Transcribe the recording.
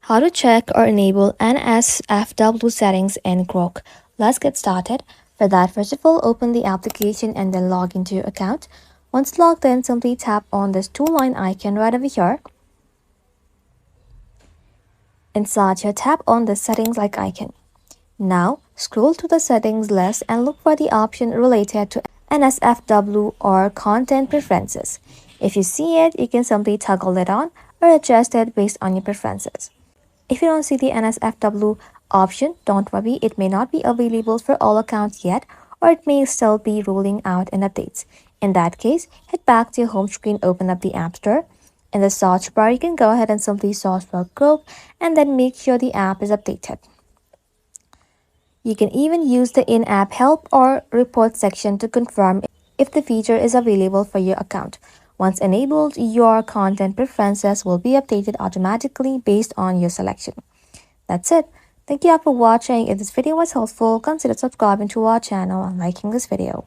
How to check or enable NSFW settings in Grok. Let's get started. For that, first of all, open the application and then log into your account. Once logged in, simply tap on this two-line icon right over here. Inside here, tap on the settings like icon. Now, scroll to the settings list and look for the option related to NSFW or content preferences. If you see it, you can simply toggle it on or adjust it based on your preferences. If you don't see the NSFW option, don't worry, it may not be available for all accounts yet, or it may still be rolling out in updates. In that case, head back to your home screen, open up the App Store. In the search bar, you can go ahead and simply search for Grok and then make sure the app is updated. You can even use the in-app help or report section to confirm if the feature is available for your account. Once enabled, your content preferences will be updated automatically based on your selection. That's it. Thank you all for watching. If this video was helpful, consider subscribing to our channel and liking this video.